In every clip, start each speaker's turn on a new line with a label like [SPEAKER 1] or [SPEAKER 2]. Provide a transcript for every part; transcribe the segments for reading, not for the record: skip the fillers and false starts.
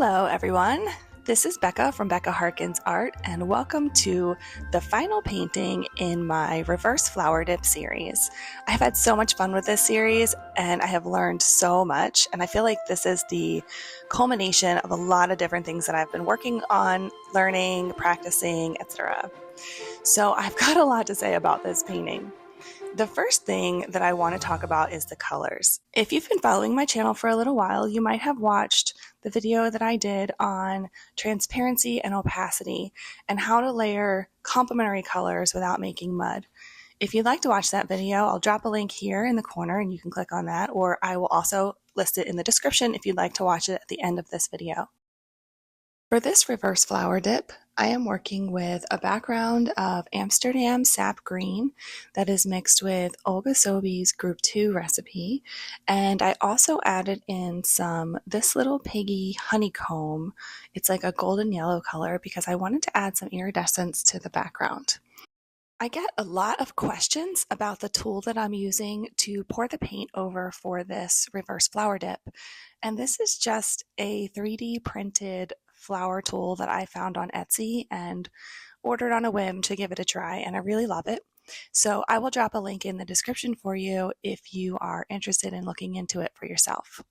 [SPEAKER 1] Hello everyone, this is Becca from Becca Harkins Art and welcome to the final painting in my reverse flower dip series. I've had so much fun with this series and I have learned so much, and I feel like this is the culmination of a lot of different things that I've been working on, learning, practicing, etc. So I've got a lot to say about this painting. The first thing that I want to talk about is the colors. If you've been following my channel for a little while, you might have watched the video that I did on transparency and opacity and how to layer complementary colors without making mud. If you'd like to watch that video, I'll drop a link here in the corner and you can click on that, or I will also list it in the description if you'd like to watch it at the end of this video. For this reverse flower dip, I am working with a background of Amsterdam Sap Green that is mixed with Olga Soby's Group 2 recipe, and I also added in some This Little Piggy Honeycomb. It's like a golden yellow color because I wanted to add some iridescence to the background. I get a lot of questions about the tool that I'm using to pour the paint over for this reverse flower dip, and this is just a 3D printed flower tool that I found on Etsy and ordered on a whim to give it a try, and I really love it. So I will drop a link in the description for you if you are interested in looking into it for yourself.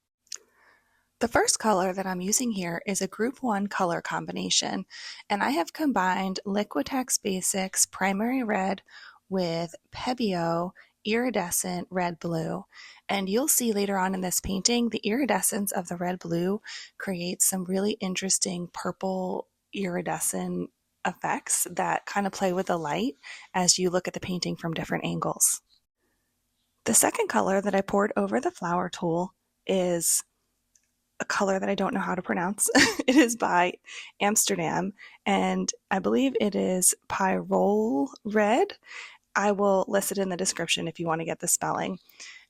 [SPEAKER 1] The first color that I'm using here is a Group 1 color combination, and I have combined Liquitex Basics Primary Red with Pebeo Iridescent Red Blue. And you'll see later on in this painting, the iridescence of the red blue creates some really interesting purple iridescent effects that kind of play with the light as you look at the painting from different angles. The second color that I poured over the flower tool is a color that I don't know how to pronounce. It is by Amsterdam, and I believe it is Pyrrole Red. I will list it in the description if you want to get the spelling.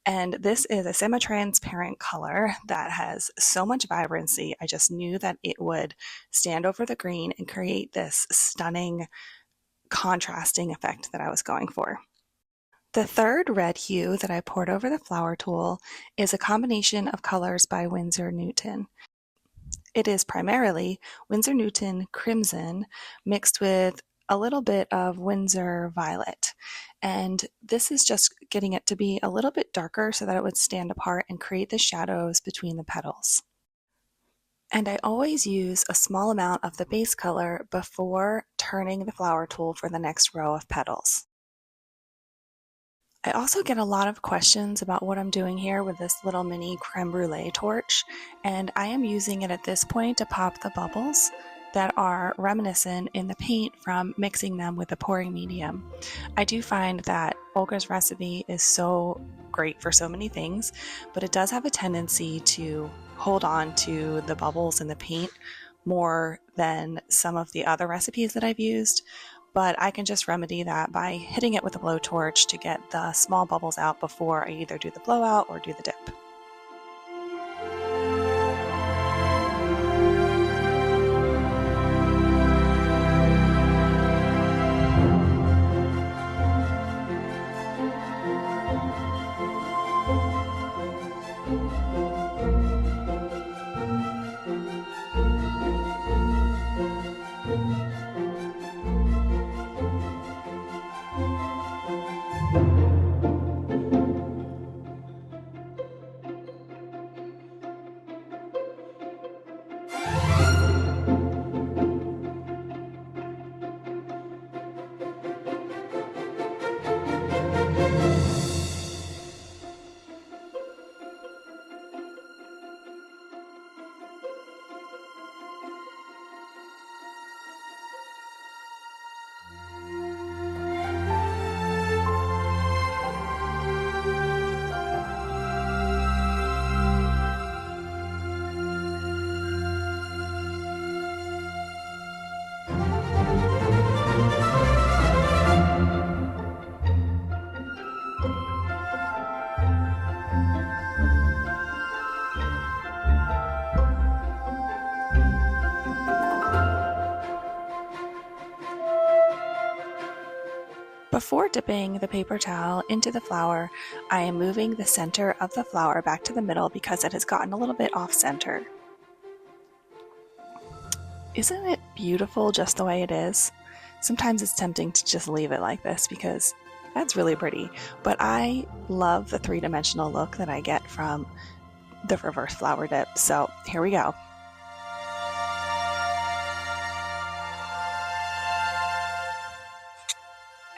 [SPEAKER 1] And this is a semi-transparent color that has so much vibrancy. I just knew that it would stand over the green and create this stunning contrasting effect that I was going for. The third red hue that I poured over the flower tool is a combination of colors by Winsor Newton. It is primarily Winsor Newton Crimson mixed with a little bit of Winsor Violet, and this is just getting it to be a little bit darker so that it would stand apart and create the shadows between the petals. And I always use a small amount of the base color before turning the flower tool for the next row of petals. I also get a lot of questions about what I'm doing here with this little mini creme brulee torch, and I am using it at this point to pop the bubbles that are reminiscent in the paint from mixing them with the pouring medium. I do find that Olga's recipe is so great for so many things, but it does have a tendency to hold on to the bubbles in the paint more than some of the other recipes that I've used. But I can just remedy that by hitting it with a blowtorch to get the small bubbles out before I either do the blowout or do the dip. Before dipping the paper towel into the flower, I am moving the center of the flower back to the middle because it has gotten a little bit off center. Isn't it beautiful just the way it is? Sometimes it's tempting to just leave it like this because that's really pretty, but I love the three-dimensional look that I get from the reverse flower dip. So here we go.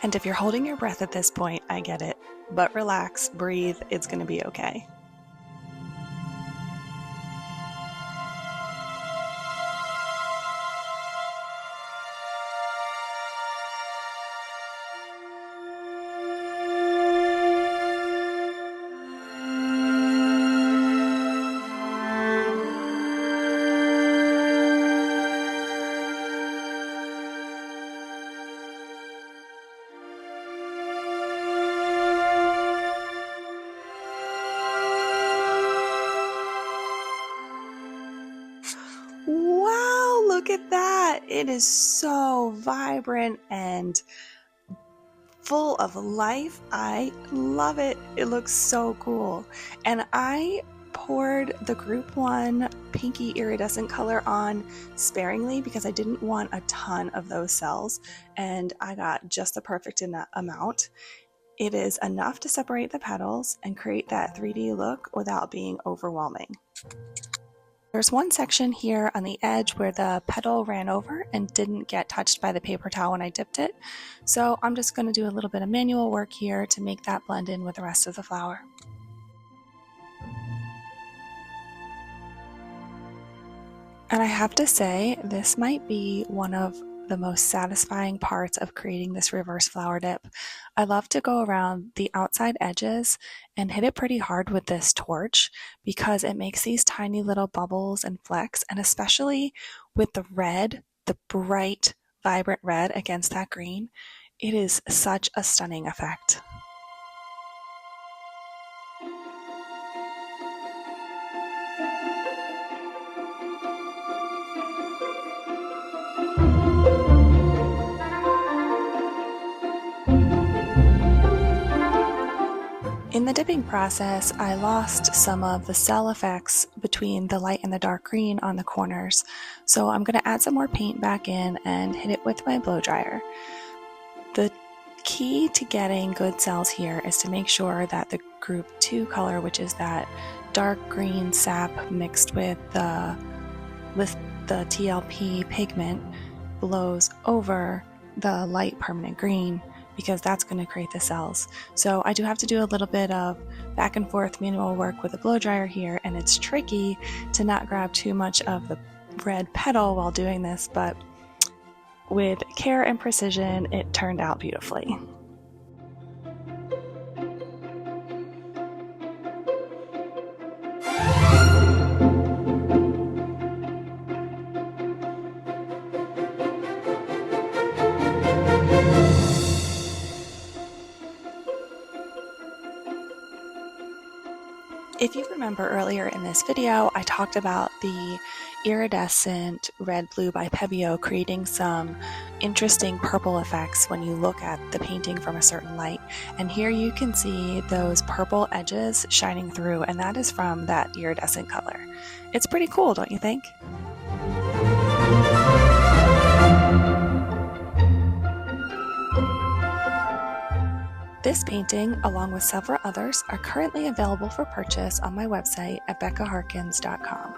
[SPEAKER 1] And if you're holding your breath at this point, I get it, but relax, breathe, it's gonna be okay. Wow, look at that. It is so vibrant and full of life. I love it. It looks so cool. And I poured the group 1 pinky iridescent color on sparingly because I didn't want a ton of those cells, and I got just the perfect amount. It is enough to separate the petals and create that 3D look without being overwhelming. There's one section here on the edge where the petal ran over and didn't get touched by the paper towel when I dipped it. So I'm just going to do a little bit of manual work here to make that blend in with the rest of the flower. And I have to say, this might be one of the most satisfying parts of creating this reverse flower dip. I love to go around the outside edges and hit it pretty hard with this torch because it makes these tiny little bubbles and flecks, and especially with the red, the bright, vibrant red against that green, it is such a stunning effect. In the dipping process, I lost some of the cell effects between the light and the dark green on the corners, so I'm going to add some more paint back in and hit it with my blow dryer. The key to getting good cells here is to make sure that the group 2 color, which is that dark green sap mixed with the TLP pigment, blows over the light permanent green, because that's going to create the cells. So I do have to do a little bit of back and forth manual work with a blow dryer here, and it's tricky to not grab too much of the red petal while doing this, but with care and precision, it turned out beautifully. If you remember earlier in this video, I talked about the Iridescent Red Blue by Pebeo creating some interesting purple effects when you look at the painting from a certain light. And here you can see those purple edges shining through, and that is from that iridescent color. It's pretty cool, don't you think? This painting, along with several others, are currently available for purchase on my website at beccaharkins.com.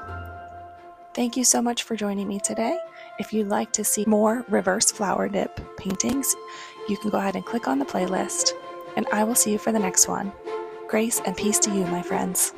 [SPEAKER 1] Thank you so much for joining me today. If you'd like to see more reverse flower dip paintings, you can go ahead and click on the playlist, and I will see you for the next one. Grace and peace to you, my friends.